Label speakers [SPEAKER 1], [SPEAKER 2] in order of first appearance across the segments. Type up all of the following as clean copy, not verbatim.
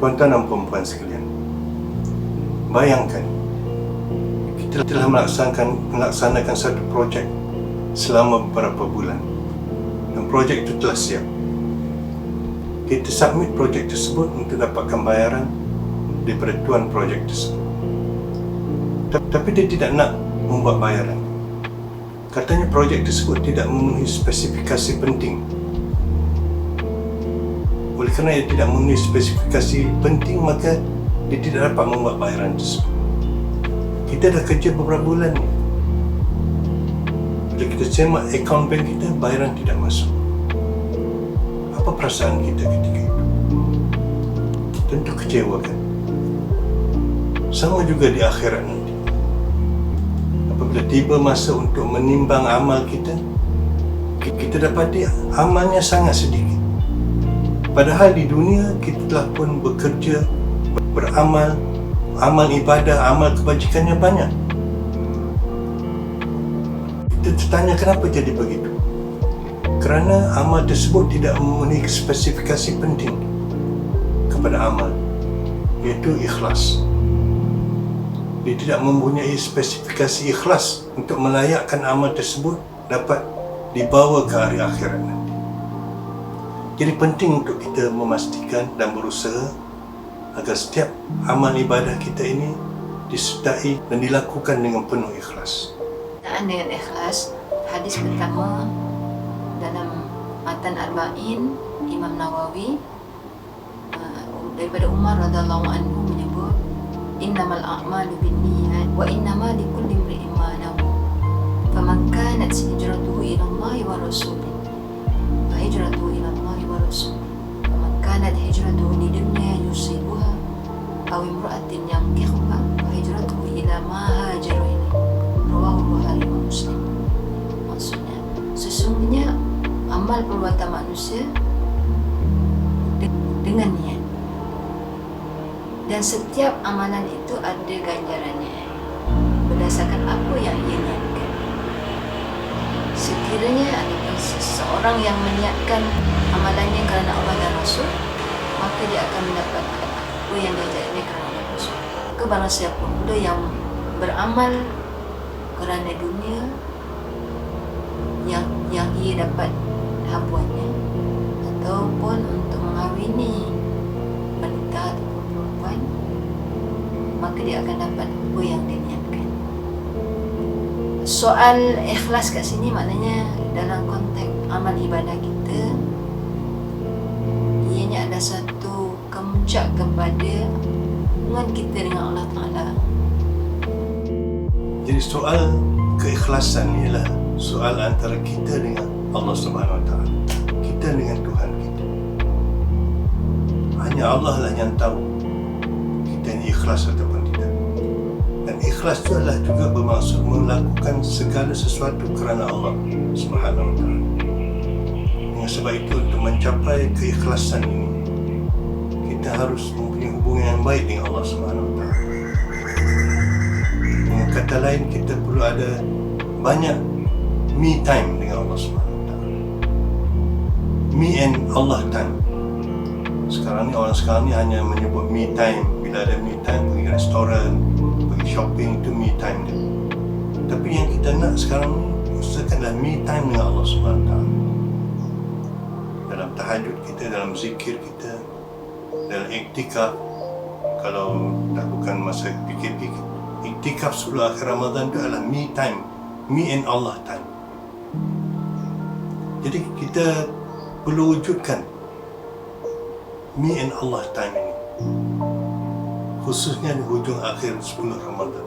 [SPEAKER 1] Tuan-tuan dan puan-puan sekalian, bayangkan kita telah melaksanakan satu projek selama beberapa bulan dan projek itu telah siap. Kita submit projek tersebut untuk dapatkan bayaran daripada tuan projek tersebut. Tapi dia tidak nak membuat bayaran. Katanya projek tersebut tidak memenuhi spesifikasi penting. Oleh kerana ia tidak memenuhi spesifikasi penting, maka dia tidak dapat membuat bayaran tersebut. Kita dah kerja beberapa bulan ni. Bila kita semak akaun bank kita, bayaran tidak masuk. Apa perasaan kita ketika itu? Tentu kecewa, kan? Sama juga di akhirat nanti. Apabila tiba masa untuk menimbang amal kita, kita dapati amalnya sangat sedikit. Padahal di dunia kita telah pun bekerja, beramal, amal ibadah, amal kebajikannya banyak. Kita tertanya kenapa jadi begitu? Kerana amal tersebut tidak memenuhi spesifikasi penting kepada amal, iaitu ikhlas. Dia tidak mempunyai spesifikasi ikhlas untuk melayakkan amal tersebut dapat dibawa ke hari akhirat nanti. Jadi penting untuk kita memastikan dan berusaha agar setiap amal ibadah kita ini disertai dan dilakukan dengan penuh ikhlas.
[SPEAKER 2] Dengan ikhlas, hadis pertama dalam Matan Arba'in Imam Nawawi daripada Umar radhiyallahu anhu menyebut, innamal a'malu binniyat wa innama likulli imri'in ma nawa. Faman kanat hijratuhu ila Allah wa rasulih fa hijratuhu ila Allah wa rasulih. Faman kanat hijratuhu lidunya yusibuha aw imra'atin yankihuha fa hijratuhu ila ma hajara ilaihi. Rawahu Bukhari wa Muslim. Maksudnya, sesungguhnya amal perbuatan manusia dengan niat, dan setiap amalan itu ada ganjarannya berdasarkan apa yang ia niatkan. Sekiranya seseorang yang meniatkan amalannya kerana Allah dan Rasul, maka dia akan mendapatkan apa yang dia niatkan kerana Allah dan Rasul. Maka barang siapa pula yang beramal kerana dunia, yang ia dapat habuannya, ataupun untuk mengahwini wanita ataupun perempuan, maka dia akan dapat apa yang dia niatkan. Soal ikhlas kat sini maknanya dalam konteks amal ibadah kita, ianya ada satu kemuncak kepada hubungan kita dengan Allah Ta'ala.
[SPEAKER 1] Jadi soal keikhlasan ialah soal antara kita dengan Allah Subhanahu Wa Taala, kita dengan Tuhan kita. Hanya Allah lah yang tahu kita ini ikhlas ataupun tidak. Dan ikhlas itu adalah juga bermaksud melakukan segala sesuatu kerana Allah Subhanahu Wa Taala. Dengan sebab itu, untuk mencapai keikhlasan ini, kita harus mempunyai hubungan yang baik dengan Allah Subhanahu Wa Taala. Dengan kata lain, kita perlu ada banyak me time dengan Allah Subhanahu Wa Taala. Me and Allah time. Orang sekarang ni hanya menyebut me time. Bila ada me time, pergi restoran, pergi shopping, itu me time dia. Tapi yang kita nak sekarang ni, usahakanlah me time dengan Allah Subhanahu Wa Taala. Dalam tahajud kita, dalam zikir kita, dalam iktikaf. Kalau tak bukan masa PKP, iktikaf sebelum akhir Ramadan itu adalah me time, me and Allah time. Jadi kita perlu wujudkan me and Allah time ini, khususnya di hujung akhir 10 Ramadan.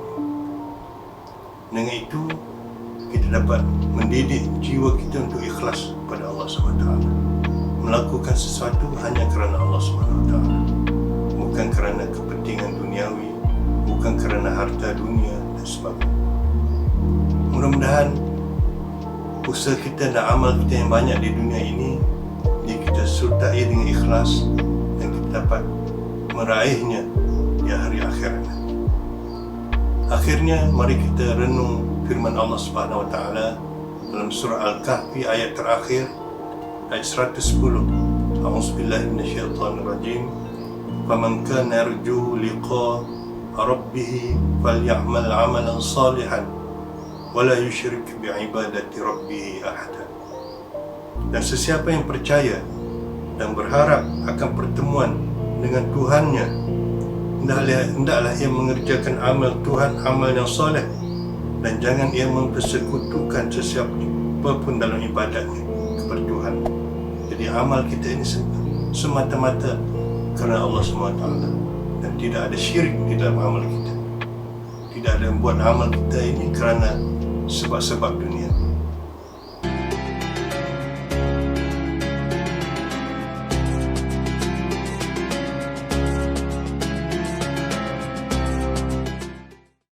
[SPEAKER 1] Dengan itu, kita dapat mendidik jiwa kita untuk ikhlas kepada Allah SWT, melakukan sesuatu hanya kerana Allah SWT, bukan kerana kepentingan duniawi, bukan kerana harta dunia dan sebagainya. Mudah-mudahan usaha kita dan amal kita yang banyak di dunia ini, kita sertai dengan ikhlas dan kita dapat meraihnya di hari akhirat nanti. Akhirnya, mari kita renung firman Allah Subhanahu Wa Taala dalam surah Al-Kahfi ayat terakhir, ayat 110. A'udzubillahi minasyaitonirrajim. faman kana yarju liqa rabbih falyamal amalan salihan wala yusyrik bi'ibadati rabbih ahada. Dan sesiapa yang percaya dan berharap akan pertemuan dengan Tuhannya, hendaklah ia mengerjakan amal Tuhan, amal yang soleh, dan jangan ia mempersekutukan sesiapa pun dalam ibadatnya kepada Tuhan. Jadi amal kita ini semata-mata kerana Allah SWT, dan tidak ada syirik di dalam amal kita. Tidak ada buat amal kita ini kerana sebab-sebab dunia.